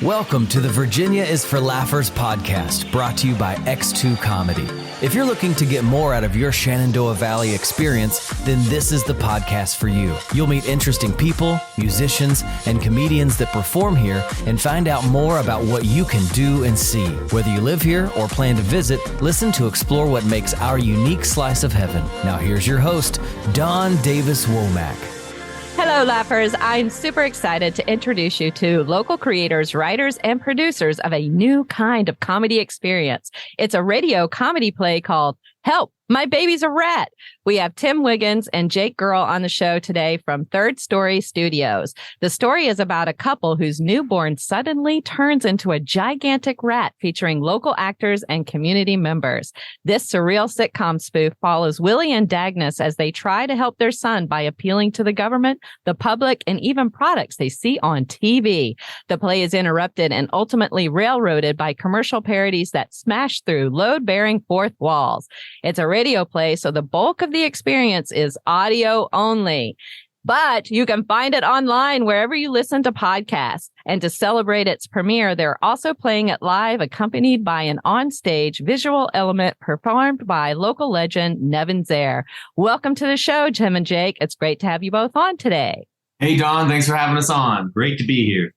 Welcome to the Virginia is for Laughers podcast, brought to you by X2 Comedy. If you're looking to get more out of your Shenandoah Valley experience, then this is the podcast for you. You'll meet interesting people, musicians, and comedians that perform here and find out more about what you can do and see. Whether you live here or plan to visit, listen to explore what makes our unique slice of heaven. Now here's your host, Don Davis Womack. Hello, Laughers. I'm super excited to introduce you to local creators, writers, and producers of a new kind of comedy experience. It's a radio comedy play called Help, My Baby's a Rat. We have Tim Wiggins and Jake Girl on the show today from Third Story Studios. The story is about a couple whose newborn suddenly turns into a gigantic rat, featuring local actors and community members. This surreal sitcom spoof follows Willie and Dagnus as they try to help their son by appealing to the government, the public, and even products they see on TV. The play is interrupted and ultimately railroaded by commercial parodies that smash through load-bearing fourth walls. It's a radio play, so the bulk of the experience is audio only. But you can find it online wherever you listen to podcasts. And to celebrate its premiere, they're also playing it live, accompanied by an onstage visual element performed by local legend Nevin Zehr. Welcome to the show, Tim and Jake. It's great to have you both on today. Hey, Don. Thanks for having us on. Great to be here.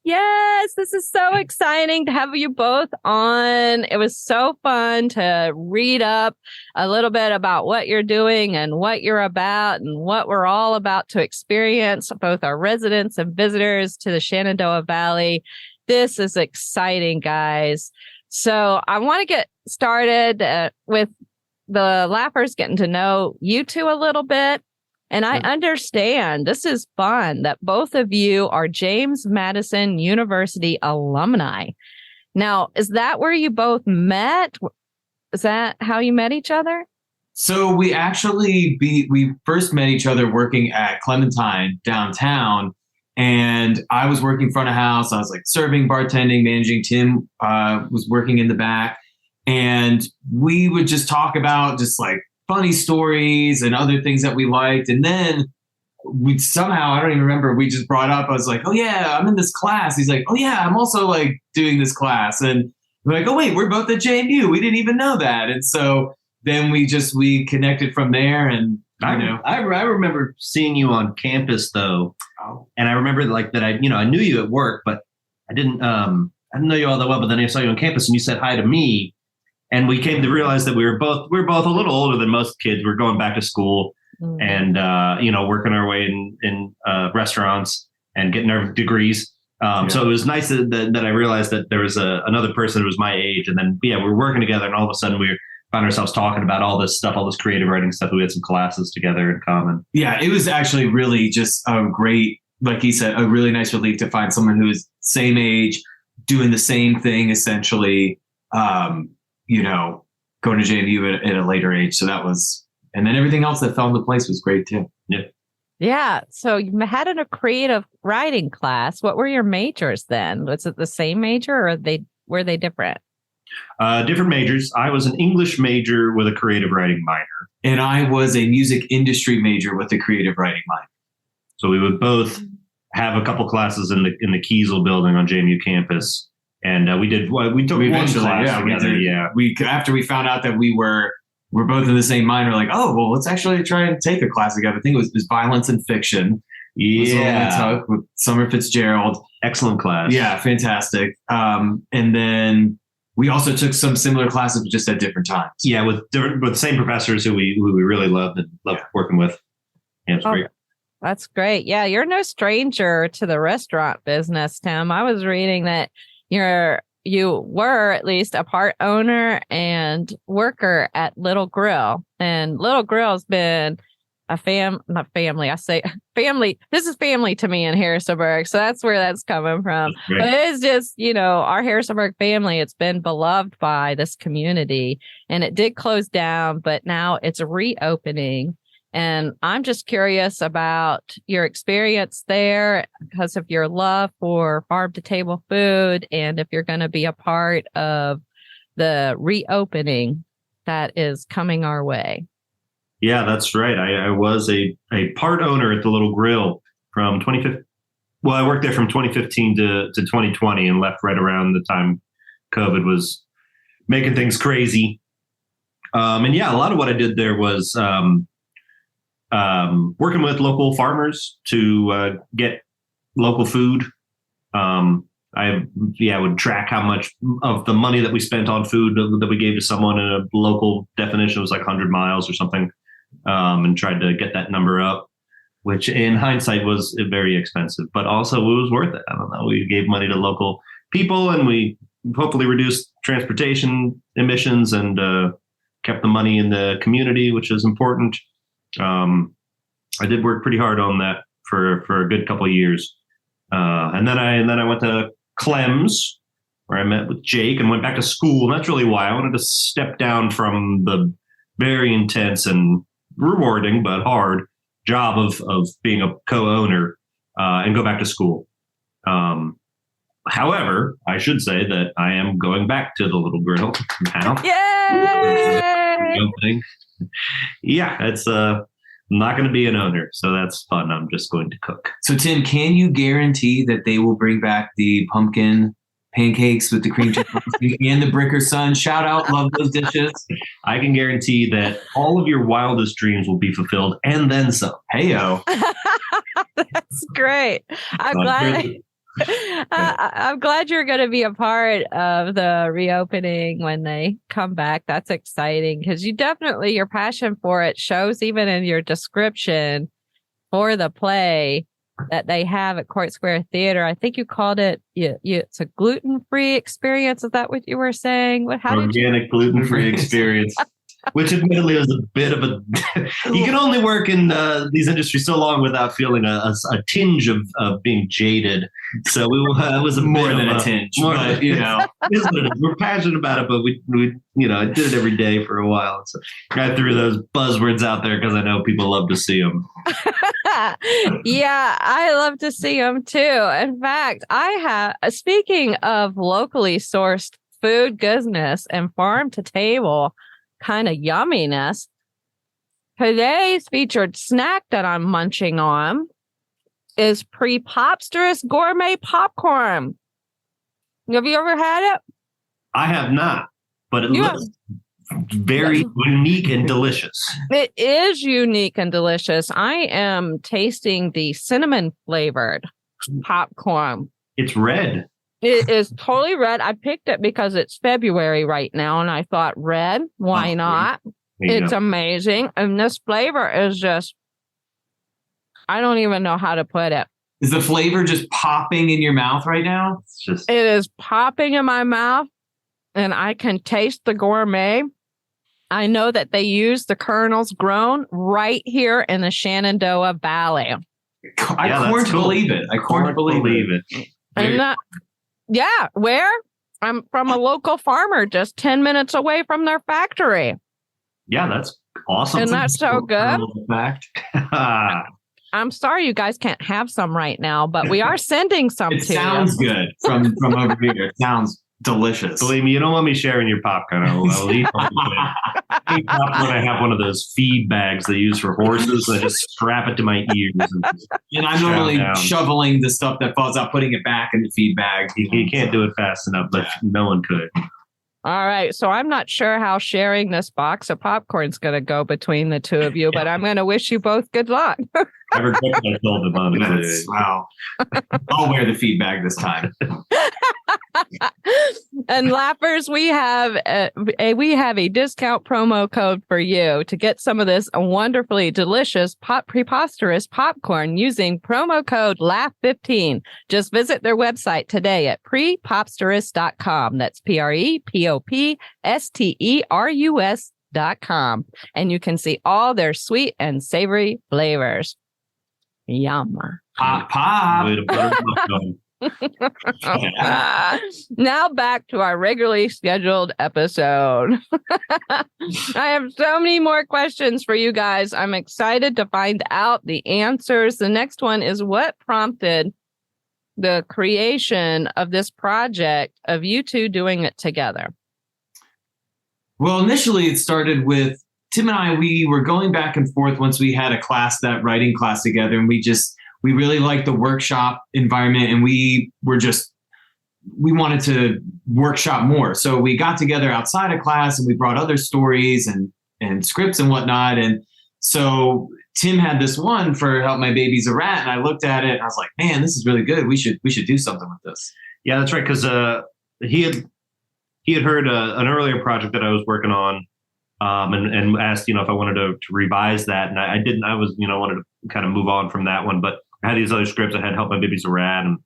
Yes, this is so exciting to have you both on. It was so fun to read up a little bit about what you're doing and what you're about and what we're all about to experience, both our residents and visitors to the Shenandoah Valley. This is exciting, guys. So I want to get started with the Laughers getting to know you two a little bit. And I understand this is fun that both of you are James Madison University alumni. Now, is that where you both met? Is that how you met each other? So we first met each other working at Clementine downtown, and I was working front of house. I was like serving, bartending, managing. Tim was working in the back, and we would just talk about just like funny stories and other things that we liked. And then we somehow, I don't even remember, we just brought up, I was like, oh yeah, I'm in this class. He's like, oh yeah, I'm also like doing this class. And we're like, oh wait, we're both at JMU. We didn't even know that. And so then we connected from there. And I remember seeing you on campus though. And I remember like that I knew you at work, but I didn't know you all that well, but then I saw you on campus and you said hi to me. And we came to realize that we were both a little older than most kids. We're going back to school and, working our way in restaurants and getting our degrees. So it was nice that I realized that there was another person who was my age. And then, we were working together. And all of a sudden we found ourselves talking about all this stuff, all this creative writing stuff. We had some classes together in common. Yeah, it was actually really just a great, like he said, a really nice relief to find someone who is same age, doing the same thing, essentially. Going to JMU at a later age. So that was, and then everything else that fell into place was great too. Yeah. Yeah. So you had a creative writing class. What were your majors then? Was it the same major or were they different? Different majors. I was an English major with a creative writing minor. And I was a music industry major with a creative writing minor. So we would both have a couple classes in the Kiesel building on JMU campus. And we took one class together. We after we found out that we're both in the same minor, like, oh, well, let's actually try and take a class together. I think it was violence and fiction. Yeah. With Summer Fitzgerald. Excellent class. Yeah, fantastic. And then we also took some similar classes, but just at different times. Yeah, with the same professors who we really loved working with. Yeah, it's great. That's great. Yeah, you're no stranger to the restaurant business, Tim. I was reading that you were at least a part owner and worker at Little Grill, and Little Grill's been not family. I say family. This is family to me in Harrisonburg. So that's where that's coming from. But it is just, our Harrisonburg family. It's been beloved by this community, and it did close down, but now it's reopening. And I'm just curious about your experience there because of your love for farm to table food, and if you're going to be a part of the reopening that is coming our way. Yeah, that's right. I was a part owner at the Little Grill from Well, I worked there from 2015 to 2020 and left right around the time COVID was making things crazy. And yeah, a lot of what I did there was working with local farmers to get local food. I would track how much of the money that we spent on food that we gave to someone in a local definition was like 100 miles or something, and tried to get that number up, which in hindsight was very expensive, but also it was worth it. I don't know. We gave money to local people and we hopefully reduced transportation emissions and kept the money in the community, which is important. I did work pretty hard on that for a good couple of years. And then I went to Clem's, where I met with Jake and went back to school. And that's really why I wanted to step down from the very intense and rewarding but hard job of being a co-owner and go back to school. However, I should say that I am going back to the little grill now. Yay! Yeah, it's I'm not going to be an owner, so that's fun. I'm just going to cook. So, Tim, can you guarantee that they will bring back the pumpkin pancakes with the cream cheese and the Bricker Sun? Shout out, love those dishes. I can guarantee that all of your wildest dreams will be fulfilled and then some. Hey-o. That's great. I'm glad you're going to be a part of the reopening when they come back. That's exciting because your passion for it shows even in your description for the play that they have at Court Square Theater. I think you called it, it's a gluten-free experience. Is that what you were saying? Organic gluten-free experience. Which admittedly was a bit of a... You can only work in these industries so long without feeling a tinge of being jaded. So it was more than a tinge. But, we're passionate about it, but we I did it every day for a while. So I threw those buzzwords out there because I know people love to see them. Yeah, I love to see them too. In fact, speaking of locally sourced food goodness and farm to table kind of yumminess, today's featured snack that I'm munching on is PrePOPsterous Gourmet Popcorn. Have you ever had it? I have not, but it looks very unique and delicious. It is unique and delicious. I am tasting the cinnamon flavored popcorn. It's red. It is totally red. I picked it because it's February right now, and I thought red, why not? It's amazing. And this flavor is just, I don't even know how to put it. Is the flavor just popping in your mouth right now? It is popping in my mouth, and I can taste the gourmet. I know that they use the kernels grown right here in the Shenandoah Valley. I can't believe it. I can't believe it. And yeah, where? I'm from a local farmer just 10 minutes away from their factory. Yeah, that's awesome. And that's so good. Fact. I'm sorry you guys can't have some right now, but we are sending some to you. It sounds good from over here. It sounds delicious. Believe me, you don't want me sharing your popcorn. I'll eat popcorn. I have one of those feed bags they use for horses. I just strap it to my ears. And I'm normally shoveling the stuff that falls out, putting it back in the feed bag. You can't do it fast enough, but no one could. All right. So I'm not sure how sharing this box of popcorn is going to go between the two of you, but I'm going to wish you both good luck. I regret that I told them on it. Wow. I'll wear the feed bag this time. And laughers, we have a discount promo code for you to get some of this wonderfully delicious PrePOPsterous popcorn using promo code LAUGH15. Just visit their website today at PrePOPsterous.com. That's PrePOPsterous.com. And you can see all their sweet and savory flavors. Yum. Pop. Now back to our regularly scheduled episode. I have so many more questions for you guys. I'm excited to find out the answers. The next one is, what prompted the creation of this project of you two doing it together? Well, initially it started with Tim and I. We were going back and forth once we had a class, that writing class together, and we we really liked the workshop environment, and we wanted to workshop more. So we got together outside of class and we brought other stories and scripts and whatnot. And so Tim had this one for Help My Baby's a Rat. And I looked at it and I was like, man, this is really good. We should do something with this. Yeah, that's right. Cause, he had heard an earlier project that I was working on, and asked, if I wanted to revise that. And I didn't, I wanted to kind of move on from that one, but I had these other scripts. I had Help My Baby's a Rat. And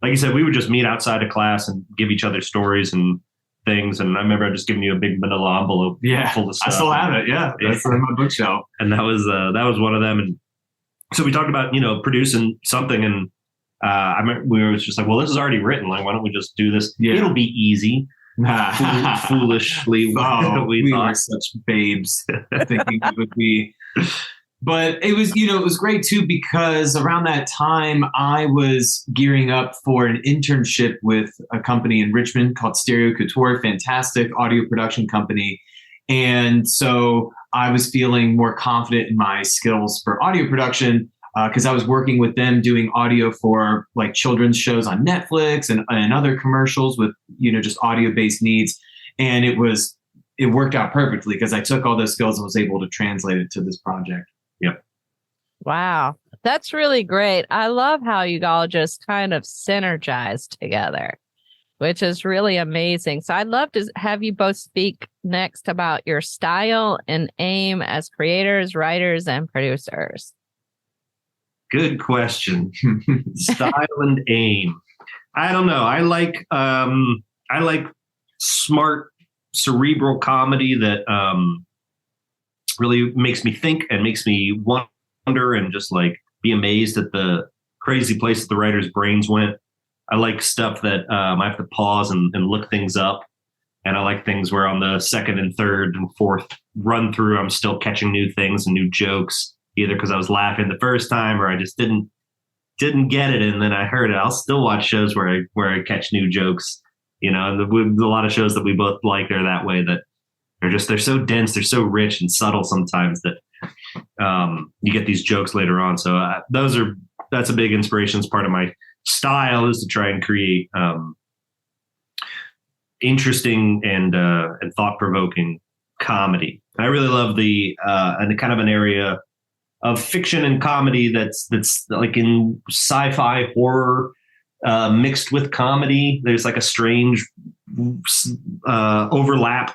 like you said, we would just meet outside of class and give each other stories and things. And I remember just giving you a big manila envelope full of stuff. I still have it. Yeah. That's on my bookshelf. And that was one of them. And so we talked about, producing something. And I remember we were just like, well, this is already written. Like, why don't we just do this? Yeah. It'll be easy. Foolishly, we thought. Were such babes thinking it would be. But it was, it was great too, because around that time I was gearing up for an internship with a company in Richmond called Stereo Couture, fantastic audio production company. And so I was feeling more confident in my skills for audio production, because I was working with them doing audio for like children's shows on Netflix and other commercials with, just audio-based needs. And it worked out perfectly because I took all those skills and was able to translate it to this project. Yep. Wow. That's really great. I love how you all just kind of synergized together, which is really amazing. So I'd love to have you both speak next about your style and aim as creators, writers, and producers. Good question. Style and aim. I don't know. I like smart, cerebral comedy that really makes me think and makes me wonder and just like be amazed at the crazy places the writer's brains went. I like stuff that I have to pause and look things up. And I like things where on the second and third and fourth run through, I'm still catching new things and new jokes, either because I was laughing the first time or I just didn't get it. And then I heard it. I'll still watch shows where I catch new jokes, and a lot of shows that we both like are that way, that they're so dense, they're so rich and subtle sometimes that you get these jokes later on. So that's a big inspiration. It's part of my style is to try and create interesting and thought-provoking comedy. I really love the and kind of an area of fiction and comedy that's like in sci-fi horror mixed with comedy. There's like a strange overlap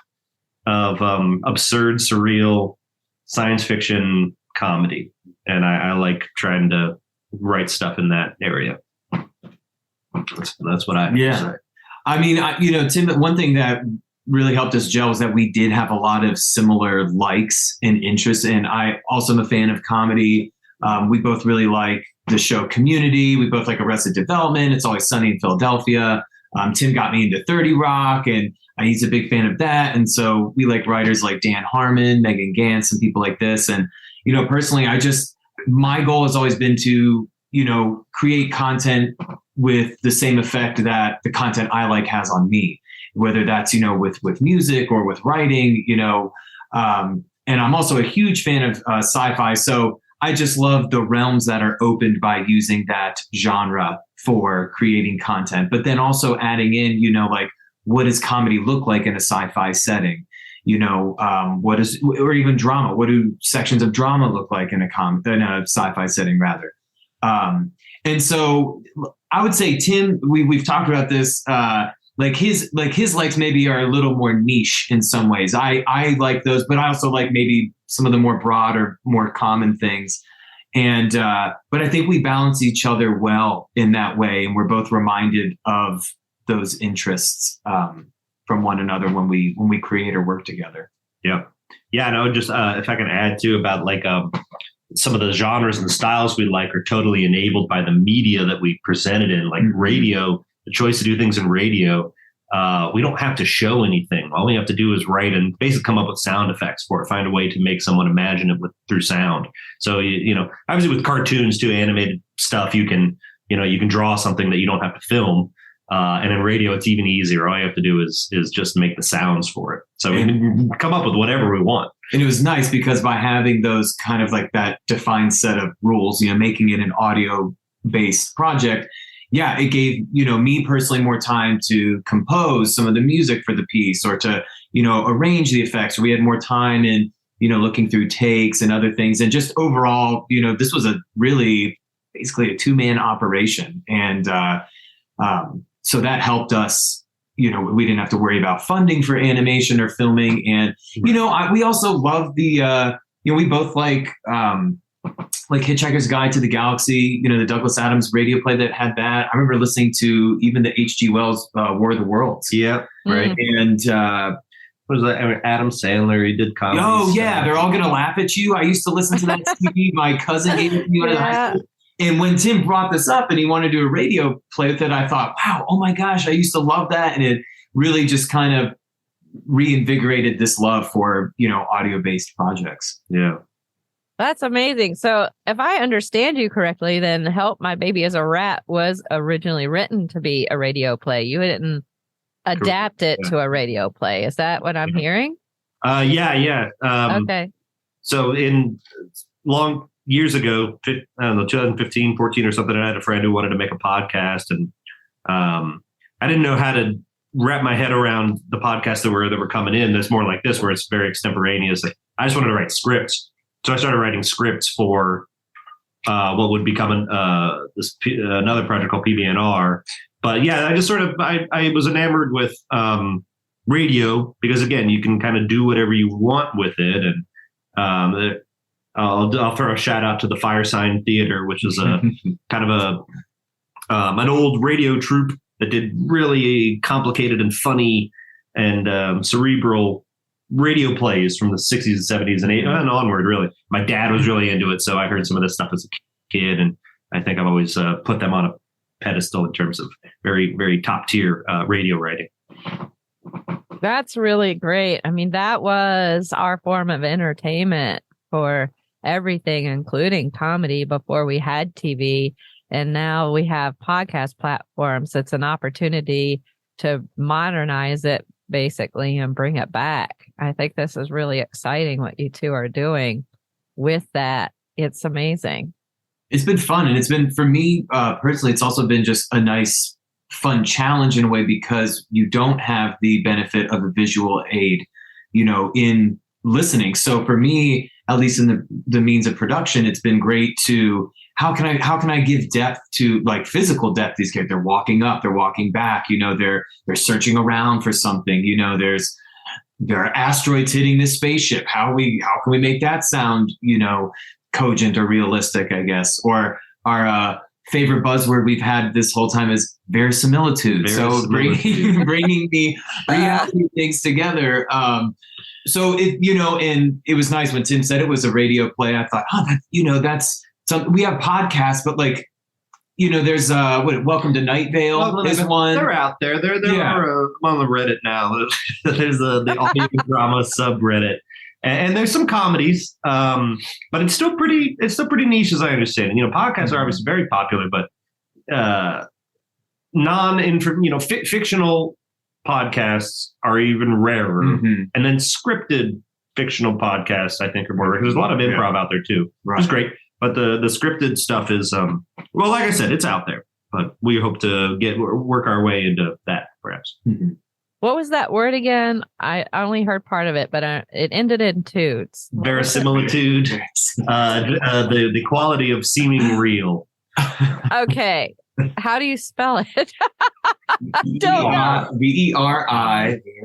of absurd, surreal science fiction comedy. And I like trying to write stuff in that area. That's what I say. I mean, Tim, one thing that really helped us gel was that we did have a lot of similar likes and interests. And I also am a fan of comedy. We both really like the show Community. We both like Arrested Development. It's Always Sunny in Philadelphia. Tim got me into 30 Rock, and he's a big fan of that. And so we like writers like Dan Harmon, Megan Gantz, and people like this. And, personally, my goal has always been to, create content with the same effect that the content I like has on me, whether that's, with music or with writing, and I'm also a huge fan of sci-fi. So I just love the realms that are opened by using that genre for creating content, but then also adding in, like, what does comedy look like in a sci-fi setting? Or even drama? What do sections of drama look like in a sci-fi setting, rather? And so I would say, Tim, we've talked about this. His likes maybe are a little more niche in some ways. I like those, but I also like maybe some of the more broad or more common things. And but I think we balance each other well in that way, and we're both reminded of those interests from one another when we create or work together. Yeah. And I would just if I can add too about like some of the genres and styles we like are totally enabled by the media that we presented in, like radio. The choice to do things in radio, we don't have to show anything. All we have to do is write and basically come up with sound effects for it, find a way to make someone imagine it through sound. So, obviously with cartoons too, animated stuff, you can draw something that you don't have to film. And in radio, it's even easier. All you have to do is just make the sounds for it. So we can come up with whatever we want. And it was nice because by having those kind of like that defined set of rules, making it an audio based project, it gave, me personally more time to compose some of the music for the piece or to, arrange the effects. We had more time in, looking through takes and other things. And just overall, this was basically a 2-man operation. And so that helped us, we didn't have to worry about funding for animation or filming. And, we also love the, we both like Hitchhiker's Guide to the Galaxy, the Douglas Adams radio play that had that. I remember listening to even the H.G. Wells War of the Worlds. Yep. Right. And what was that? Adam Sandler, he did comedy. Oh, yeah. They're all going to laugh at you. I used to listen to that TV. My cousin gave it to me when I was in high school. And when Tim brought this up and he wanted to do a radio play with it, I thought, wow, oh my gosh, I used to love that. And it really just kind of reinvigorated this love for, audio-based projects. Yeah. That's amazing. So if I understand you correctly, then Help My Baby is a Rat was originally written to be a radio play. You didn't adapt it to a radio play. Is that what I'm hearing? Yeah. Okay. So in years ago, I don't know, 2015, 14 or something, I had a friend who wanted to make a podcast, and I didn't know how to wrap my head around the podcasts that were coming in. That's more like this, where it's very extemporaneous. I just wanted to write scripts. So I started writing scripts for what would become another project called PBNR. But yeah, I just sort of, I was enamored with radio because, again, you can kind of do whatever you want with it. And I'll throw a shout out to the Firesign Theater, which is a kind of an old radio troupe that did really complicated and funny and cerebral radio plays from the 60s and 70s and onward, really. My dad was really into it, so I heard some of this stuff as a kid, and I think I've always put them on a pedestal in terms of very, very top-tier radio writing. That's really great. I mean, that was our form of entertainment for everything, including comedy, before we had TV. And now we have podcast platforms. It's an opportunity to modernize it, basically, and bring it back. I think this is really exciting what you two are doing with that. It's amazing. It's been fun. And it's been, for me personally, it's also been just a nice, fun challenge in a way, because you don't have the benefit of a visual aid, in listening. So for me, at least in the means of production, it's been great to, how can I give depth to, like, physical depth? These characters, they're walking up, they're walking back, they're searching around for something, there are asteroids hitting this spaceship. How can we make that sound, cogent or realistic, I guess? Or our favorite buzzword we've had this whole time is verisimilitude. So bringing the reality things together. So and it was nice when Tim said it was a radio play. I thought, that's something. We have podcasts, but there's Welcome to Night Vale is one. They're out there. They're I'm on the Reddit now. There's the audio drama subreddit, and there's some comedies, but it's still pretty niche, as I understand it. Podcasts are obviously very popular, but fictional podcasts are even rarer, and then scripted fictional podcasts, I think, are more rare. There's a lot of improv out there too, which is great. But the scripted stuff is, well, like I said, it's out there. But we hope to work our way into that, perhaps. Mm-hmm. What was that word again? I only heard part of it, but it ended in toots. Verisimilitude, the quality of seeming real. Okay. How do you spell it? Don't know.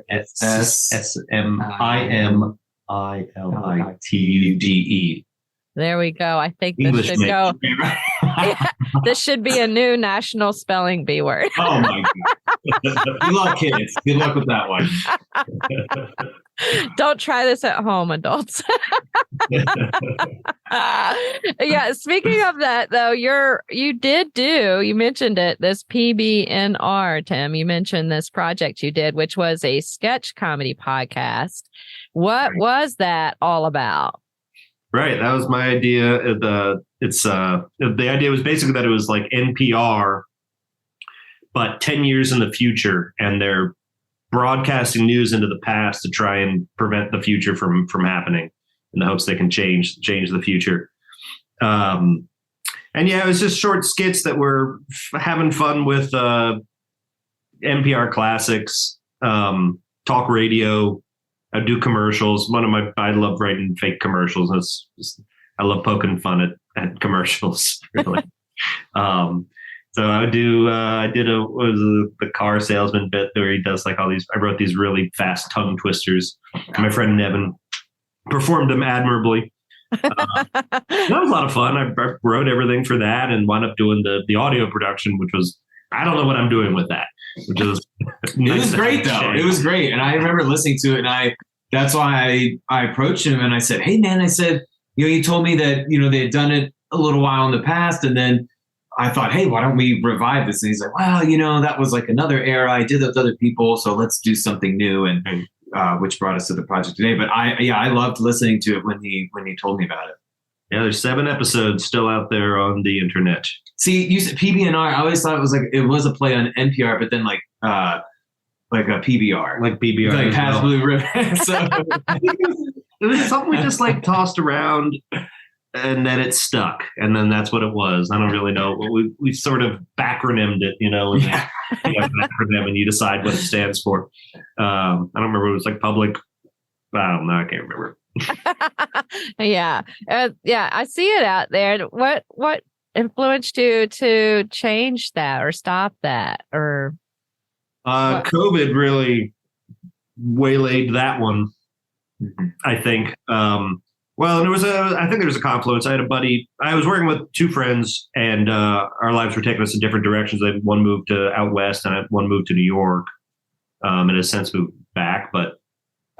VERISSMIMILITUDE. There we go. I think this should go. This should be a new national spelling bee word. Oh my God. Good luck, kids. Good luck with that one. Don't try this at home, adults. Yeah. Speaking of that, though, you mentioned it, this PBNR, Tim. You mentioned this project you did, which was a sketch comedy podcast. What was that all about? Right. That was my idea. The idea was basically that it was like NPR, but 10 years in the future. And they're broadcasting news into the past to try and prevent the future from happening, in the hopes they can change the future. And yeah, it was just short skits that were having fun with NPR classics, talk radio. I do commercials. I love writing fake commercials. I love poking fun at commercials. Really. So I did the car salesman bit where he does like all these. I wrote these really fast tongue twisters. My friend Nevin performed them admirably. That was a lot of fun. I wrote everything for that and wound up doing the audio production, which was, I don't know what I'm doing with that. Which is it was great though. It was great, and I remember listening to it, and that's why I approached him and I said, "Hey man," I said, you told me that they had done it a little while in the past, and then I thought, hey, why don't we revive this? And he's like, well, that was like another era. I did that with other people, so let's do something new, and which brought us to the project today. But I loved listening to it when he told me about it. Yeah, there's 7 episodes still out there on the internet. See, you said PBNR. I always thought it was a play on NPR, but then like a PBR, like PBR, like Past Blue Ribbon. So it was something we just like tossed around. And then it stuck, and then that's what it was. I don't really know. We sort of backronymed it, with an acronym, and you decide what it stands for. I don't remember. It was like public. I don't know. I can't remember. Yeah. I see it out there. What influenced you to change that or stop that? Or COVID really waylaid that one, I think. Well, I think there was a confluence. I had a buddy. I was working with 2 friends, and our lives were taking us in different directions. One moved to out west, and one moved to New York, and has since moved back. But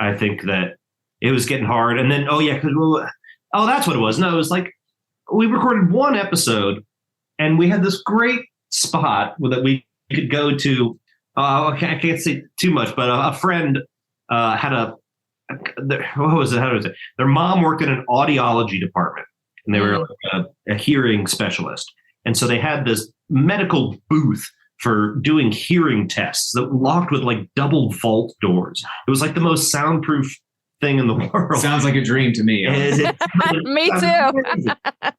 I think that it was getting hard. And then, that's what it was. No, it was like we recorded 1 episode, and we had this great spot that we could go to. I can't say too much, but a friend had what was it? How was it? Their mom worked in an audiology department, and they were like a hearing specialist. And so they had this medical booth for doing hearing tests that locked with like double vault doors. It was like the most soundproof thing in the world. Sounds like a dream to me. Me too.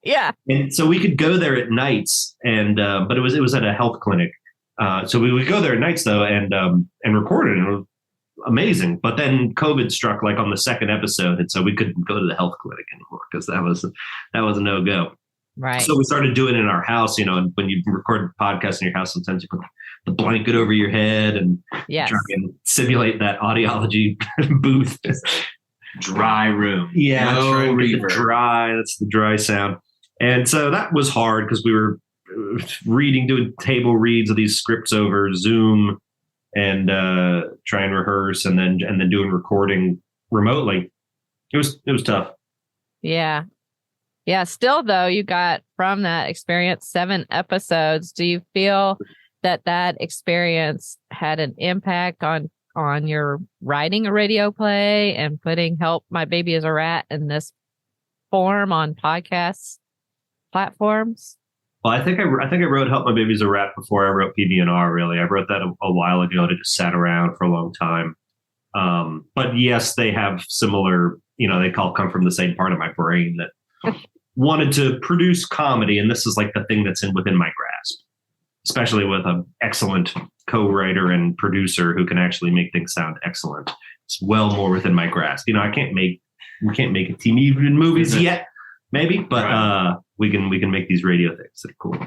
Yeah. And so we could go there at nights, and but it was at a health clinic. So we would go there at nights though, and record it. And it was amazing. But then COVID struck like on the 2nd episode, and so we couldn't go to the health clinic anymore because that was a no-go. Right. So we started doing it in our house, and when you record a podcast in your house, sometimes you put the blanket over your head and try and simulate that audiology booth. Dry room. Yeah, no reverb. That's the dry sound. And so that was hard because we were doing table reads of these scripts over Zoom, and try and rehearse, and then doing recording remotely. It was tough. Yeah. Yeah. Still though, you got from that experience 7 episodes. Do you feel that experience had an impact on your writing a radio play and putting Help My Baby Is a Rat in this form on podcast platforms? Well, I think I wrote Help My Baby's a Rat before I wrote PBNR, really. I wrote that a while ago, and it just sat around for a long time. But yes, they have similar, they come from the same part of my brain that wanted to produce comedy. And this is like the thing that's within my grasp, especially with an excellent co-writer and producer who can actually make things sound excellent. It's well more within my grasp. We can't make a TV in movies yet, maybe, but right. We can make these radio things that are cool.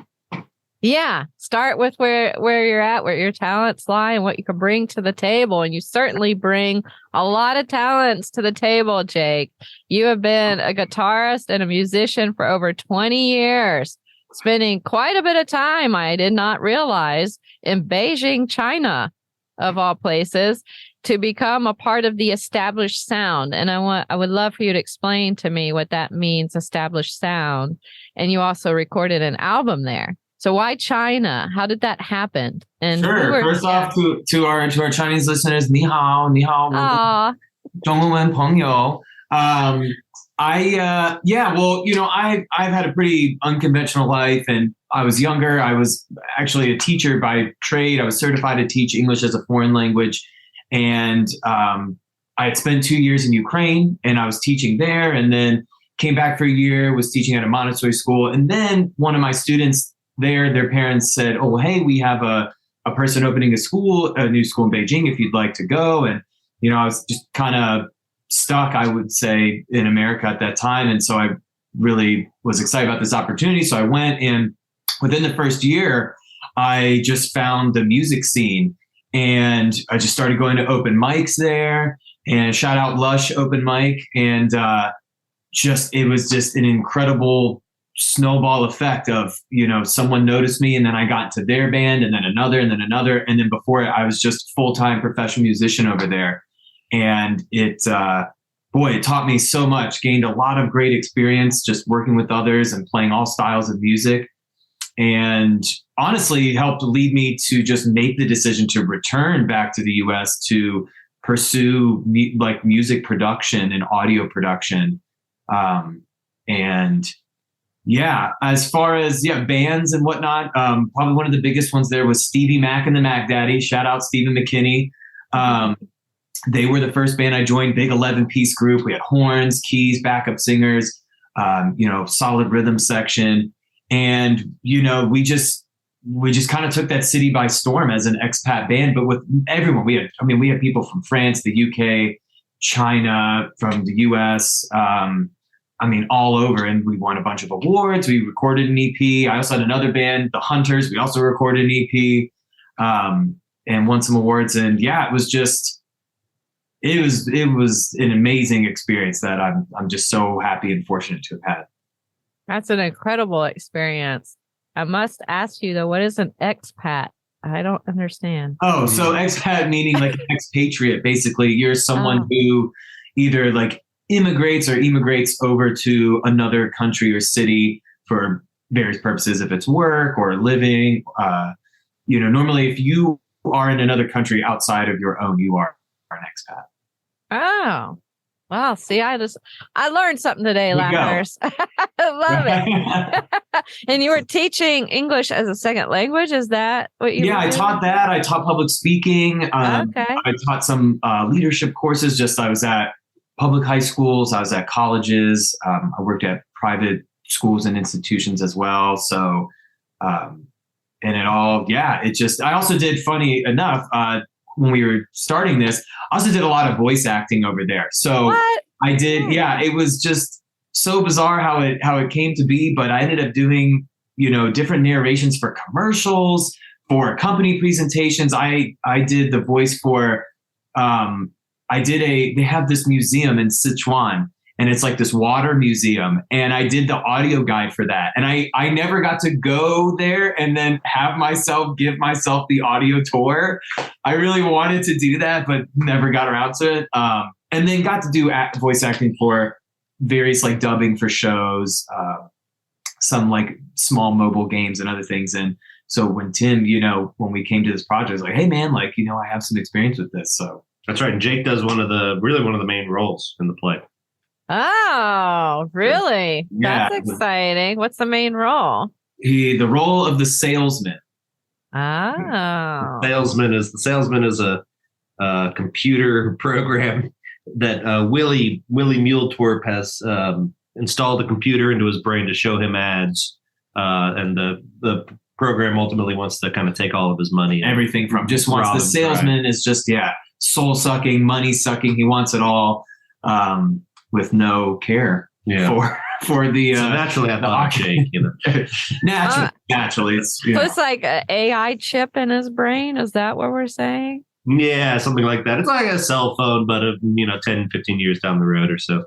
Yeah. Start with where you're at, where your talents lie, and what you can bring to the table. And you certainly bring a lot of talents to the table, Jake. You have been a guitarist and a musician for over 20 years, spending quite a bit of time, I did not realize, in Beijing, China, of all places, to become a part of the established sound. And I would love for you to explain to me what that means, established sound. And you also recorded an album there. So why China? How did that happen? And sure. First off, to our Chinese listeners, 你好, 你好, 中文朋友. I've had a pretty unconventional life, and I was younger. I was actually a teacher by trade. I was certified to teach English as a foreign language. And I had spent 2 years in Ukraine, and I was teaching there, and then came back for a year, was teaching at a Montessori school. And then one of my students there, their parents said, oh, hey, we have a person opening a new school in Beijing, if you'd like to go. And, I was just kind of stuck, I would say, in America at that time. And so I really was excited about this opportunity. So I went, and within the first year, I just found the music scene, and I just started going to open mics there, and shout out Lush Open Mic. And it was just an incredible snowball effect of, someone noticed me, and then I got into their band, and then another, and then another. And then before it, I was just full-time professional musician over there. And it taught me so much, gained a lot of great experience just working with others and playing all styles of music. And honestly, helped lead me to just make the decision to return back to the US to pursue music production and audio production. As far as bands and whatnot, probably one of the biggest ones there was Stevie Mac and the Mac Daddy. Shout out Stephen McKinney. They were the first band I joined, big 11-piece group. We had horns, keys, backup singers, solid rhythm section. And, we just kind of took that city by storm as an expat band, but with everyone. We had people from France, the UK, China, from the US, all over. And we won a bunch of awards. We recorded an EP. I also had another band, The Hunters. We also recorded an EP, and won some awards. And it was just, it was an amazing experience that I'm just so happy and fortunate to have had. That's an incredible experience. I must ask you though, what is an expat? I don't understand. Oh, so expat meaning like an expatriate. Basically, you're someone who either immigrates over to another country or city for various purposes, if it's work or living. Normally if you are in another country outside of your own, you are an expat. Oh, wow. See, I learned something today, Lappers. I love it. And you were teaching English as a second language. Is that what you were doing? I taught that. I taught public speaking. Okay. I taught some leadership courses. I was at public high schools. I was at colleges. I worked at private schools and institutions as well. So, and it all, I also did, funny enough, when we were starting this, I also did a lot of voice acting over there. So what? I did. It was just so bizarre how it came to be, but I ended up doing, different narrations for commercials, for company presentations. I did the voice for, they have this museum in Sichuan, and it's like this water museum. And I did the audio guide for that. And I never got to go there and then give myself the audio tour. I really wanted to do that, but never got around to it. And then got to do voice acting for various dubbing for shows, some small mobile games and other things. And so when Tim, when we came to this project, I was like, hey man, I have some experience with this. So that's right. And Jake does one of the main roles in the play. Oh, really? Yeah. That's exciting. What's the main role? The role of the salesman. Oh. The salesman is a computer program that Willie Muletwerp has installed a computer into his brain to show him ads. And the program ultimately wants to kind of take all of his money. Everything from just wants the salesman is just, soul sucking, money sucking. He wants it all. With no care for the so naturally I thought Jake, naturally it's so it's like an AI chip in his brain. Is that what we're saying? Yeah, something like that. It's like a cell phone, but 10, 15 years down the road or so.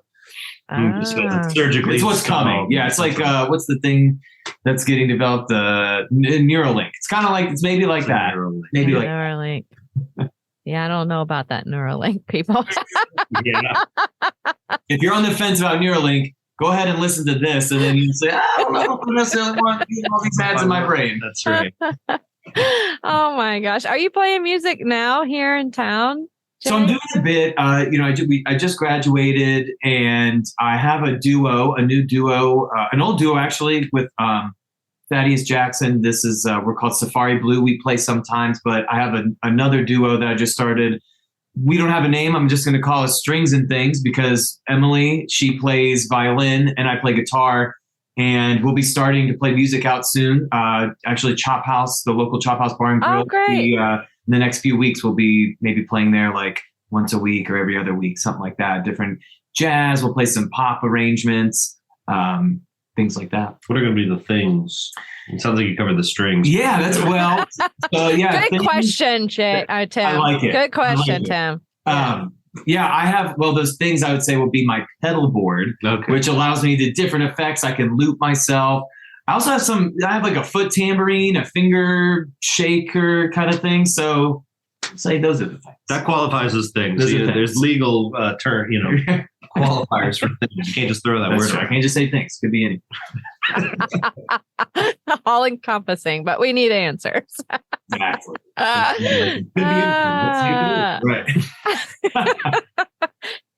Surgically, it's what's coming. Yeah, it's like what's the thing that's getting developed? Neuralink. It's kind of like it's maybe like that. Maybe like Neuralink. Yeah, I don't know about that Neuralink, people. Yeah. If you're on the fence about Neuralink, go ahead and listen to this, and then you say, I don't know if I necessarily want all these ads in my brain. That's right. Oh my gosh. Are you playing music now here in town, Jay? So I'm doing a bit. I just graduated, and I have a new duo, an old duo actually with Thaddeus Jackson. This is we're called Safari Blue. We play sometimes, but I have another duo that I just started we don't have a name. I'm just going to call it Strings and Things because Emily, she plays violin and I play guitar. And we'll be starting to play music out soon. Actually, Chop House, the local Chop House Bar and Grill. Oh, great. In the next few weeks, we'll be maybe playing there like once a week or every other week, something like that. Different jazz. We'll play some pop arrangements, things like that. What are going to be the things? It sounds like you covered the strings. Yeah, that's well. Good question, Tim. I like it. Good question, Tim. Tim. Yeah, I have, those things I would say will be my pedal board, which allows me the different effects. I can loop myself. I also have I have like a foot tambourine, a finger shaker kind of thing. So say those are the things. That qualifies as things. There's legal qualifiers for things. You can't just throw that word. Right. I can't just say things. Could be any. All encompassing, but we need answers. Exactly. Right.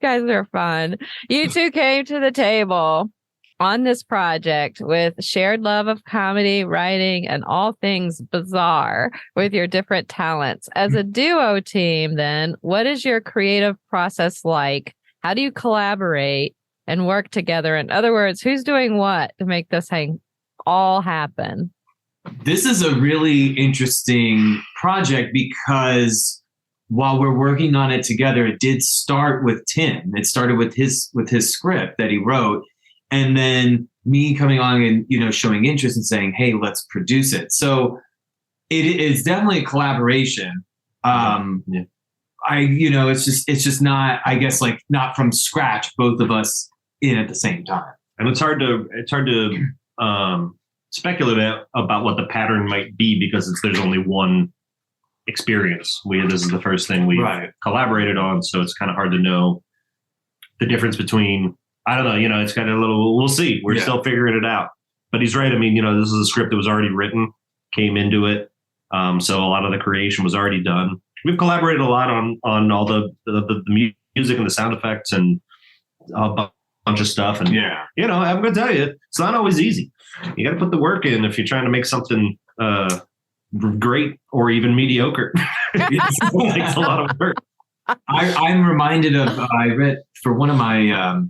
Guys are fun. You two came to the table on this project with shared love of comedy, writing, and all things bizarre with your different talents. As a duo team, then, what is your creative process like? How do you collaborate and work together? In other words, who's doing what to make this thing all happen? This is a really interesting project because while we're working on it together, it did start with Tim. It started with his script that he wrote, and then me coming along and showing interest and saying, "Hey, let's produce it." So it is definitely a collaboration. It's just not, I guess, like not from scratch, both of us in at the same time. And it's hard to speculate about what the pattern might be because there's only one experience. This is the first thing we collaborated on, so it's kind of hard to know the difference between. I don't know. It's kind of a little. We'll see. We're still figuring it out. But he's right. I mean, this is a script that was already written, came into it, so a lot of the creation was already done. We've collaborated a lot on all the music and the sound effects and a bunch of stuff. And I'm going to tell you, it's not always easy. You got to put the work in if you're trying to make something great or even mediocre. It takes a lot of work. I'm reminded of I read for one of my.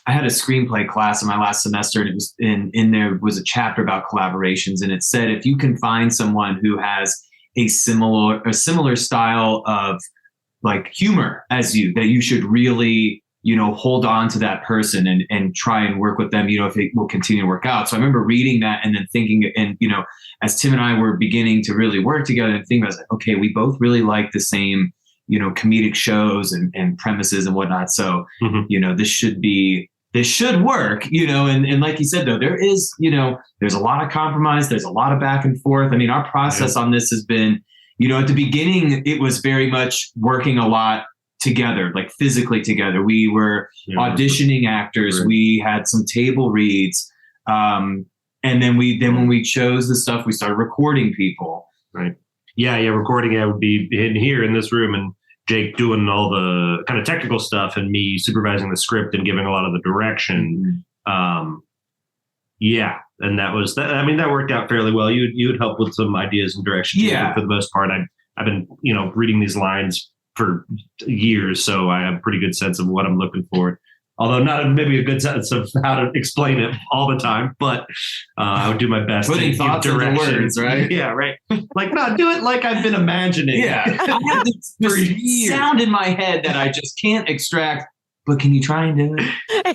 I had a screenplay class in my last semester, and it was in there was a chapter about collaborations, and it said if you can find someone who has a similar style of like humor as you, that you should really hold on to that person and try and work with them, if it will continue to work out. So I remember reading that and then thinking, and as Tim and I were beginning to really work together and think, I was like, okay, we both really like the same comedic shows and premises and whatnot. So this should work, and like you said, though, there is, there's a lot of compromise. There's a lot of back and forth. I mean, our process on this has been, at the beginning, it was very much working a lot together, like physically together. We were auditioning actors. Right. We had some table reads. And then when we chose the stuff, we started recording people. Right. Yeah. Recording it would be in here in this room, and Jake doing all the kind of technical stuff and me supervising the script and giving a lot of the direction. And that was that. I mean, that worked out fairly well. You would help with some ideas and direction. Yeah. For the most part, I've been, reading these lines for years, so I have a pretty good sense of what I'm looking for. Although not maybe a good sense of how to explain it all the time, but I would do my best. Putting thoughts into words, right? Yeah, right. Like, no, do it like I've been imagining. Yeah. I have this sound in my head that I just can't extract, but can you try and do it?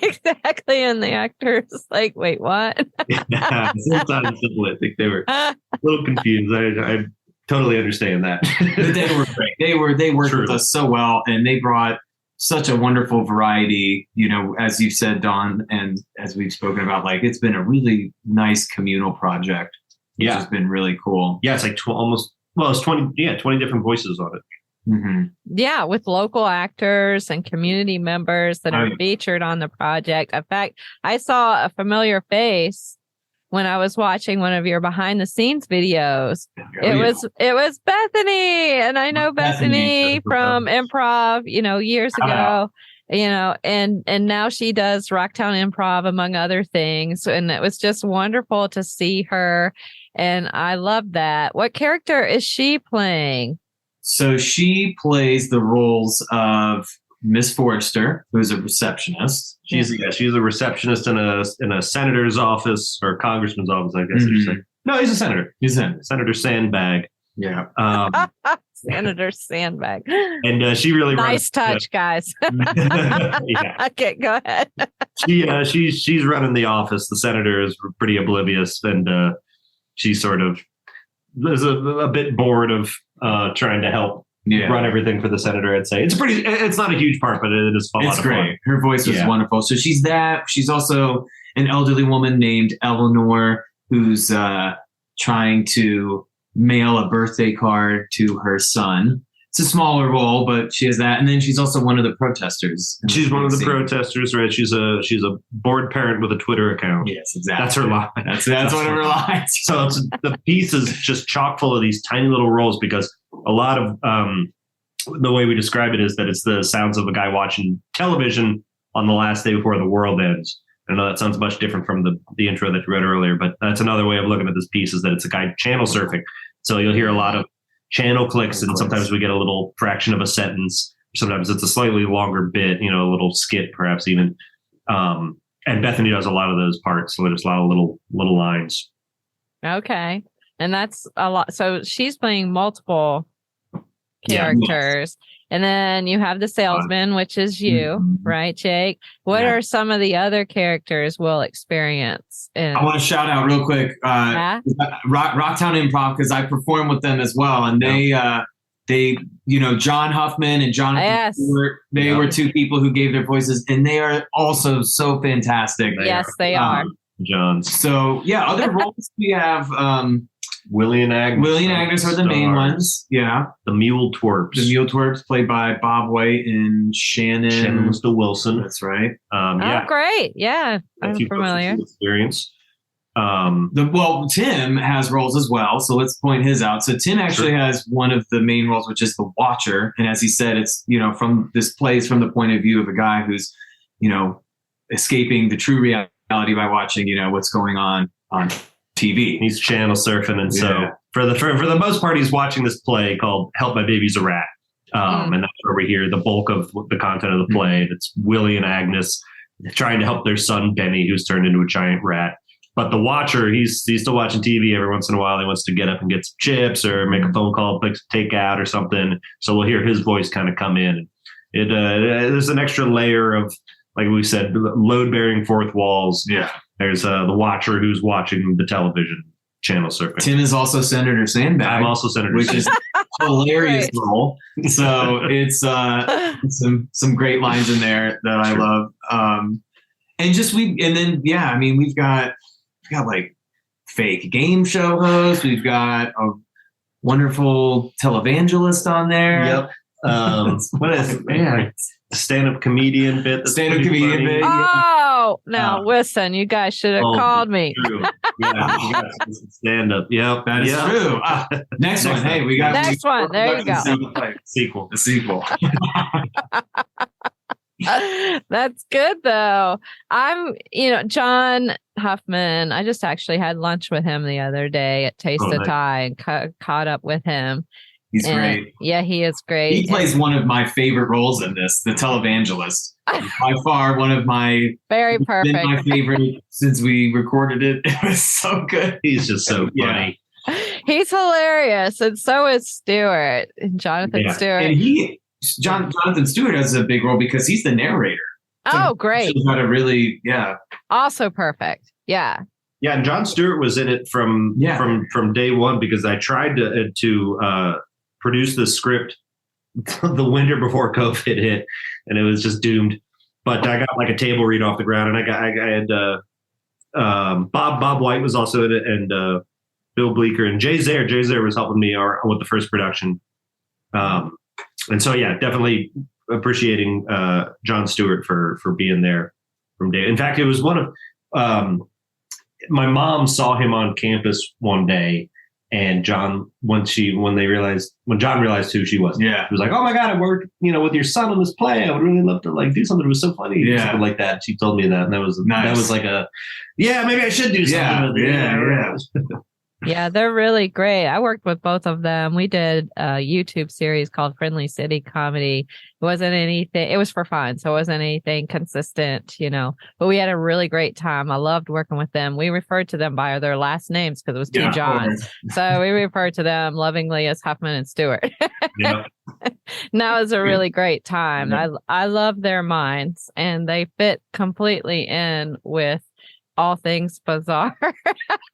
Exactly. And the actors like, wait, what? Yeah, sometimes I think they were a little confused. I totally understand that. But they were great. They worked with us so well, and they brought such a wonderful variety, as you said, Don, and as we've spoken about, like, it's been a really nice communal project, which has been really cool. Yeah, it's like it's 20 different voices on it. Mm-hmm. Yeah, with local actors and community members that are featured on the project. In fact, I saw a familiar face when I was watching one of your behind the scenes videos. It was Bethany, and I know Bethany from improv, years ago, and now she does Rocktown Improv, among other things. And it was just wonderful to see her. And I love that. What character is she playing? So she plays the roles of Miss Forrester, who's a receptionist. She's a receptionist in a senator's office or congressman's office, I guess. Mm-hmm. No, he's a senator. He's in Senator Sandbag. Yeah. Senator Sandbag. And she really nice touch, guys. Yeah. Okay, go ahead. She's running the office. The senator is pretty oblivious, and she sort of is a bit bored of trying to help run everything for the senator. I'd say it's not a huge part, but it is fun. It's great. Her voice was wonderful. So she's that. She's also an elderly woman named Eleanor who's trying to mail a birthday card to her son. It's a smaller role, but she has that. And then she's also one of the protesters. She's one of the protesters, right? She's a bored parent with a Twitter account. Yes, exactly. That's her line. That's one of her lines. So the piece is just chock full of these tiny little roles because a lot of the way we describe it is that it's the sounds of a guy watching television on the last day before the world ends. I know that sounds much different from the intro that you read earlier, but that's another way of looking at this piece is that it's a guy channel surfing. So you'll hear a lot of channel clicks, and sometimes we get a little fraction of a sentence. Sometimes it's a slightly longer bit, a little skit, perhaps even. And Bethany does a lot of those parts, so there's a lot of little lines. Okay, and that's a lot. So she's playing multiple characters. And then you have the salesman, which is you, right, Jake? What are some of the other characters we'll experience? I want to shout out real quick, Rocktown Improv, because I perform with them as well. And they John Huffman and Jonathan Stewart, they were two people who gave their voices, and they are also so fantastic. They are. John. So, other roles we have... Willie and Agnes. Willie and Agnes are the main ones. Yeah. The Mule Twerps. The Mule Twerps, played by Bob White and Shannon Mr. Wilson. That's right. Great. Yeah. I'm familiar. Experience. Tim has roles as well, so let's point his out. So Tim actually has one of the main roles, which is the Watcher. And as he said, it's, from this plays from the point of view of a guy who's, escaping the true reality by watching, what's going on TV. He's channel surfing, and so for the most part, he's watching this play called "Help My Baby's a Rat," and that's where we hear the bulk of the content of the play. It's Willie and Agnes trying to help their son Benny, who's turned into a giant rat. But the Watcher, he's still watching TV every once in a while. He wants to get up and get some chips or make a phone call, take out or something. So we'll hear his voice kind of come in. There's an extra layer of, like we said, load-bearing fourth walls. Yeah. There's the Watcher who's watching the television channel surfing. Tim is also Senator Sandbag. I'm also Senator Which Sandbag. is a hilarious role. So it's some great lines in there that I love. We've got like fake game show hosts. We've got a wonderful televangelist on there. Yep. What is stand-up comedian bit? Stand-up comedian bit. Oh, now listen, you guys should have called me. True. Yeah, stand-up. Yep, that is true. Next one. Hey, we got next one. There you go. Sequel. The sequel. That's good though. I'm, John Huffman. I just actually had lunch with him the other day at Taste of Thai and caught up with him. He's great. Yeah, he is great. He plays one of my favorite roles in this, the televangelist. By far, one of my very perfect. Been my favorite since we recorded it. It was so good. He's just so funny. He's hilarious, and so is Stewart, Jonathan Stewart. And Jonathan Stewart has a big role because he's the narrator. So great! He's got a really also perfect. Yeah. Yeah, and Jon Stewart was in it from day one because I tried to produce the script the winter before COVID hit, and it was just doomed. But I got like a table read off the ground, and I had Bob White was also in it, and Bill Bleeker and Jay Zehr. Jay Zehr was helping me with the first production, and so definitely appreciating Jon Stewart for being there from day. In fact, it was one of my mom saw him on campus one day. And John, when John realized who she was, he was like, "Oh my God, I worked, with your son on this play. I would really love to do something that was so funny, something like that." She told me that, and that was nice. That was like maybe I should do something. Yeah, they're really great. I worked with both of them. We did a YouTube series called Friendly City Comedy. It wasn't anything, it was for fun. So it wasn't anything consistent, but we had a really great time. I loved working with them. We referred to them by their last names because it was two Johns. So we referred to them lovingly as Huffman and Stewart. Yeah. And that was a really great time. Yeah. I love their minds, and they fit completely in with all things bizarre.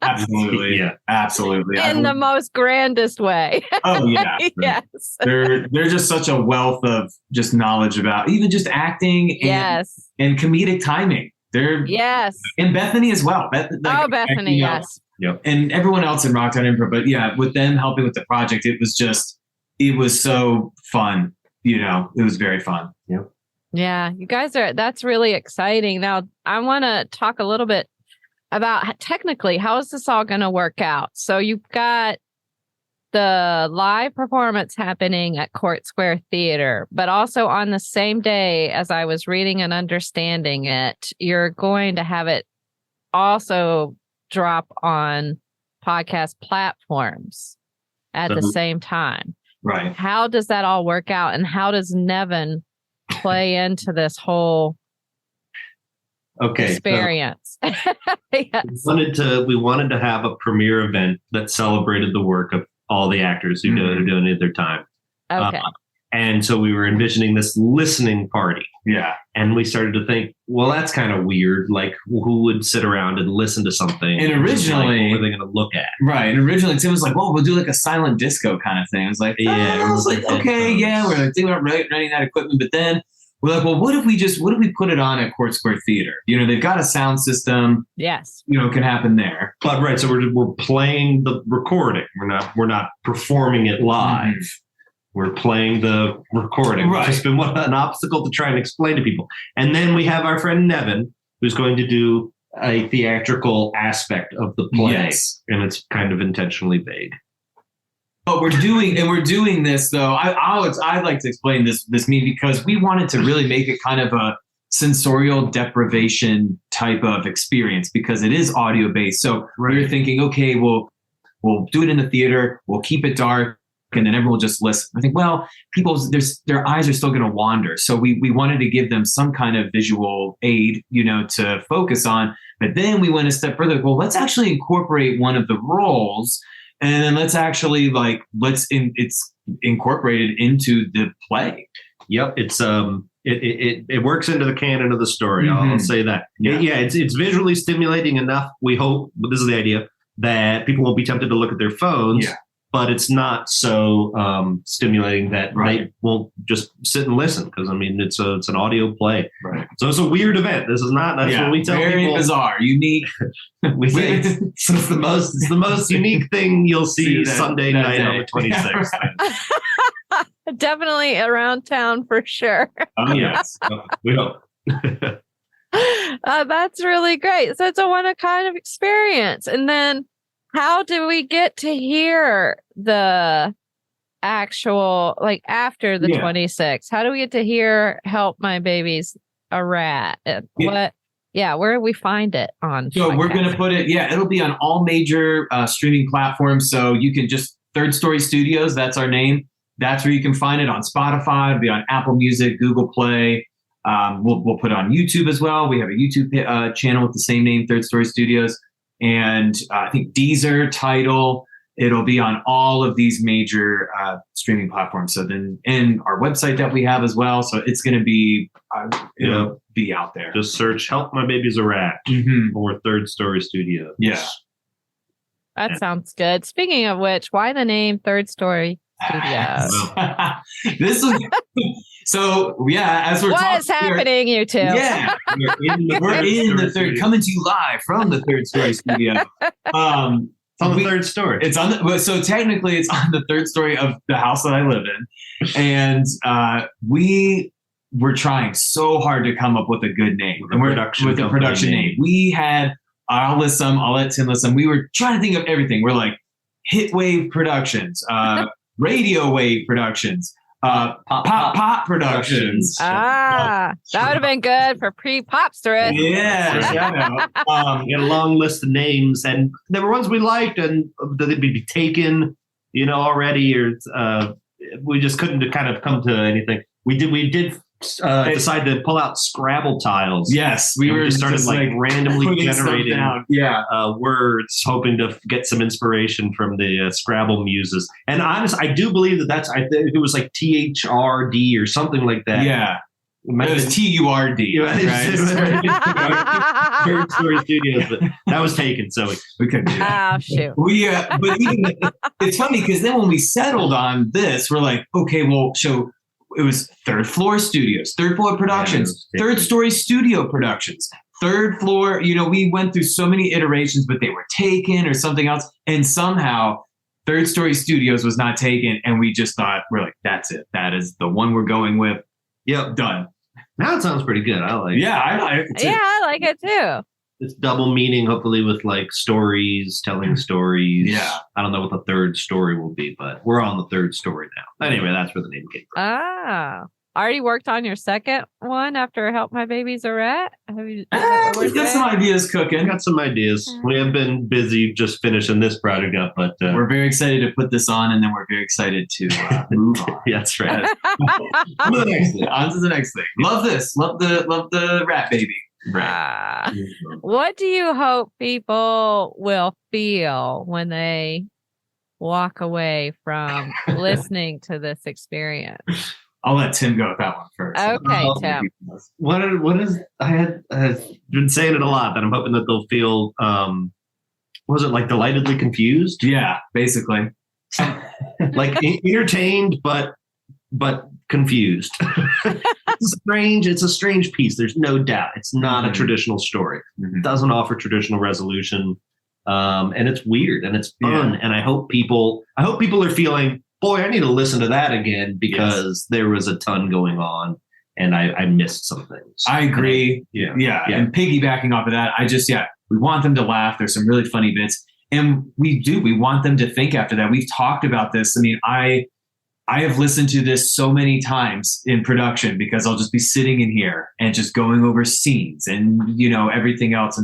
Absolutely. Yeah, absolutely. In the most grandest way. Oh yeah. Yes. They're just such a wealth of just knowledge about even just acting and comedic timing. Yes. And Bethany as well. Bethany, yes. Yep. And everyone else in Rocktown Improv. But yeah, with them helping with the project, it was so fun. It was very fun. Yep. Yeah, you guys that's really exciting. Now, I want to talk a little bit about technically, how is this all going to work out? So you've got the live performance happening at Court Square Theater, but also on the same day, as I was reading and understanding it, you're going to have it also drop on podcast platforms at the same time. Right. How does that all work out? And how does Nevin play into this whole experience? Yes. We wanted to have a premiere event that celebrated the work of all the actors who donated their time. Okay. And so we were envisioning this listening party. Yeah. And we started to think, well, that's kind of weird. Like, who would sit around and listen to something? And originally, what are they going to look at? Right. And originally, Tim was like, well, we'll do like a silent disco kind of thing. I was like, I was like, okay, yeah, we're thinking about renting that equipment. But then we're like, well, what if we put it on at Court Square Theater? They've got a sound system. Yes. It can happen there. But right. So we're playing the recording. We're not performing it live. Mm-hmm. We're playing the recording, which has been an obstacle to try and explain to people. And then we have our friend Nevin, who's going to do a theatrical aspect of the play. Yes. And it's kind of intentionally vague. But we're doing this though. I'd like to explain this meeting because we wanted to really make it kind of a sensorial deprivation type of experience because it is audio based. So we were thinking, okay, we'll do it in the theater. We'll keep it dark. And then everyone will just listen. I think, well, their eyes are still going to wander. So we wanted to give them some kind of visual aid, to focus on. But then we went a step further. Well, let's actually incorporate one of the roles, and then let's actually it's incorporated into the play. Yep, it's it works into the canon of the story. Mm-hmm. I'll say that. Yeah, it's visually stimulating enough. We hope, but this is the idea, that people won't be tempted to look at their phones. Yeah. But it's not so stimulating that they won't just sit and listen because it's an audio play. Right. So it's a weird event. This is not. That's what we tell people. Very bizarre, unique. We say it's the most unique thing you'll see Sunday night on the 26th. Definitely around town for sure. Yes, we hope. That's really great. So it's a one-of-a-kind of experience, and then. How do we get to hear the actual, after the 26th? How do we get to hear Help My Baby's a Rat? Where do we find it on? So we're going to put it, it'll be on all major streaming platforms. So you can just, Third Story Studios, that's our name. That's where you can find it on Spotify. It'll be on Apple Music, Google Play. We'll put it on YouTube as well. We have a YouTube channel with the same name, Third Story Studios. And I think Deezer, Tidal, it'll be on all of these major streaming platforms. So then, and our website that we have as well. So it's going to be, it'll be out there. Just search "Help My Baby's a Rat" or Third Story Studios. Yeah, that sounds good. Speaking of which, why the name Third Story Studios? This is so as we're what is happening, you two? Yeah, we're in the third, coming to you live from the Third Story Studio. It's on the third story. It's on so technically it's on the third story of the house that I live in, and we were trying so hard to come up with a good name with the production name. We had. I'll list some. I'll let Tim list some. We were trying to think of everything. We're like Hit Wave Productions. Radio Wave Productions, Pop Productions. That would have been good for PrePOPsterous. Yeah, shout out. We had a long list of names, and there were ones we liked, and they'd be taken, already, or we just couldn't kind of come to anything. We did decide to pull out Scrabble tiles. Yes, we were just started like randomly generating words, hoping to get some inspiration from the Scrabble muses. And honestly, I do believe I think it was like THRD or something like that. Yeah. It was TURD. Right? Third Story Studios, but that was taken, so we couldn't do that. Oh, shoot. But even it's funny because then when we settled on this, we're like, okay, well, so it was Third Floor Studios, Third Floor Productions, Third Story Studio Productions, Third Floor. We went through so many iterations, but they were taken or something else, and somehow Third Story Studios was not taken, and we just thought, we're like, that's it. That is the one we're going with. Yep, done. Now it sounds pretty good. I like it. Yeah, I like it too. Yeah, I like it too. It's double meaning, hopefully, with like stories, telling stories. Yeah. I don't know what the third story will be, but we're on the third story now. Anyway, that's where the name came from. Ah. Already worked on your second one after Help My Baby's a Rat? We've got some ideas cooking. Got some ideas. We have been busy just finishing this project up, but we're very excited to put this on, and then we're very excited to move on. Yeah, that's right. On to the next thing. On to the next thing. Love this. Love the rat baby. Right. What do you hope people will feel when they walk away from listening to this experience? I'll let Tim go with that one first. Okay, Tim. What is I've been saying it a lot, that I'm hoping that they'll feel was it like delightedly confused? Yeah, basically. Like entertained but confused. It's a strange piece. There's no doubt. It's not a traditional story. It doesn't offer traditional resolution. And it's weird and it's fun. Yeah. And I hope people are feeling, boy, I need to listen to that again, because there was a ton going on and I missed some things. I agree. Yeah. And piggybacking off of that, we want them to laugh. There's some really funny bits. And we want them to think after that. We've talked about this. I mean, I have listened to this so many times in production, because I'll just be sitting in here and just going over scenes and, everything else.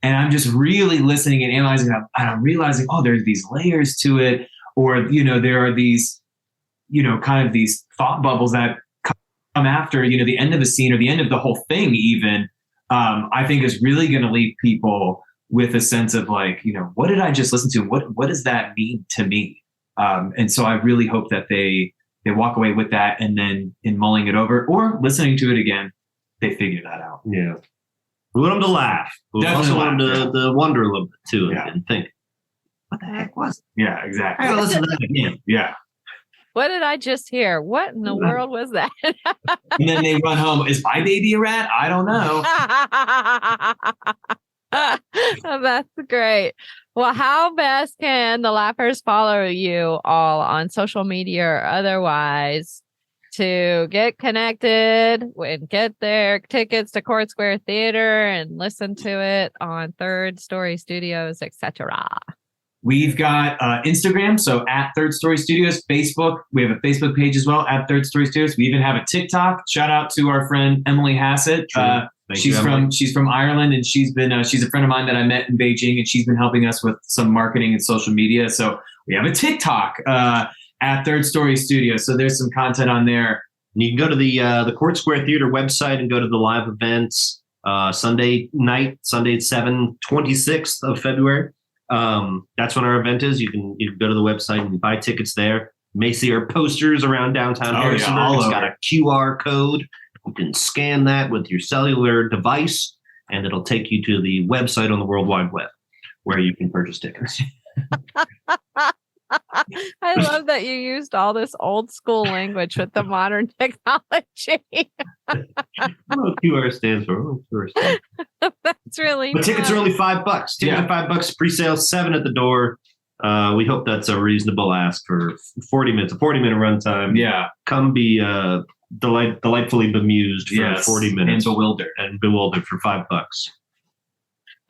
And I'm just really listening and analyzing that. And I'm realizing, there's these layers to it. Or, there are these, kind of these thought bubbles that come after, the end of a scene or the end of the whole thing even, I think is really going to leave people with a sense of like, what did I just listen to? What does that mean to me? And so I really hope that they walk away with that, and then in mulling it over or listening to it again, they figure that out. Yeah. We want them to laugh. We also want them to wonder a little bit too and think, what the heck was it? Yeah, exactly. I gotta listen to that again. Yeah. What did I just hear? What in the world was that? And then they run home. Is my baby a rat? I don't know. That's great. Well, how best can the Laughers follow you all on social media or otherwise to get connected and get their tickets to Court Square Theater and listen to it on Third Story Studios, etc.? We've got Instagram, so at Third Story Studios. Facebook, we have a Facebook page as well, at Third Story Studios. We even have a TikTok. Shout out to our friend Emily Hassett. She's from Ireland, and she's a friend of mine that I met in Beijing, and she's been helping us with some marketing and social media. So we have a TikTok at Third Story Studios. So there's some content on there. And you can go to the Court Square Theater website and go to the live events. Sunday night, Sunday at 26th of February. That's when our event is. You can go to the website and buy tickets there. You may see our posters around downtown Harrisonburg. It's got a QR code. You can scan that with your cellular device, and it'll take you to the website on the World Wide Web where you can purchase tickets. I love that you used all this old school language with the modern technology. QR stands for. That's really But tickets are only $5. Tickets are $5. Pre-sale, $7 at the door. We hope that's a reasonable ask for 40 minutes, a 40-minute runtime. Yeah. Come be delightfully bemused for 40 minutes. And bewildered for $5.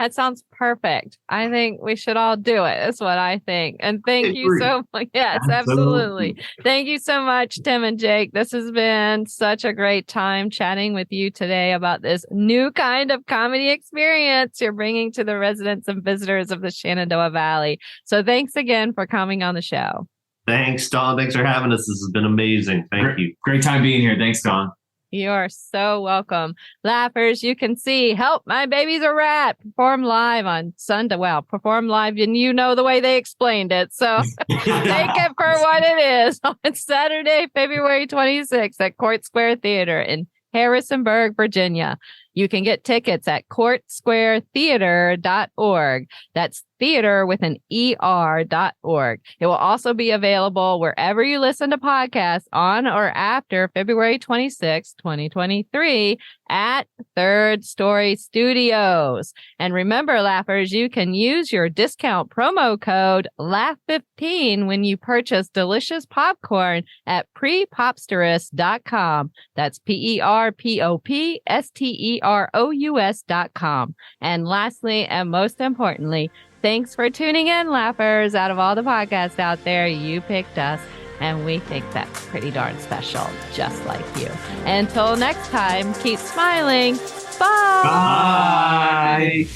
That sounds perfect. I think we should all do it. That's what I think. And thank you so much. Yes, absolutely. Thank you so much, Tim and Jake. This has been such a great time chatting with you today about this new kind of comedy experience you're bringing to the residents and visitors of the Shenandoah Valley. So thanks again for coming on the show. Thanks, Dawn. Thanks for having us. This has been amazing. Thank you. Great time being here. Thanks, Dawn. You're so welcome. Laughers, you can see Help My Baby's a Rat perform live on Sunday. Well, perform live, and you know the way they explained it. So take it for what it is on Saturday, February 26th at Court Square Theater in Harrisonburg, Virginia. You can get tickets at courtsquaretheater.org. That's theater with an ER.org. It will also be available wherever you listen to podcasts on or after February 26, 2023 at Third Story Studios. And remember, Laughers, you can use your discount promo code LAUGH15 when you purchase delicious popcorn at PrePOPsterous.com. That's PrePOPsterous.com. And lastly, and most importantly, thanks for tuning in, Laughers. Out of all the podcasts out there, you picked us, and we think that's pretty darn special, just like you. Until next time, keep smiling. Bye. Bye.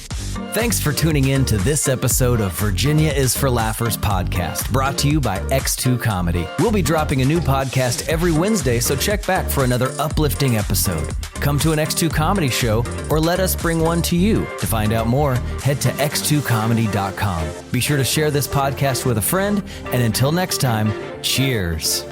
Thanks for tuning in to this episode of Virginia is for Laughers podcast, brought to you by X2 Comedy. We'll be dropping a new podcast every Wednesday, so check back for another uplifting episode. Come to an X2 Comedy show or let us bring one to you. To find out more, head to x2comedy.com. Be sure to share this podcast with a friend, and until next time, cheers.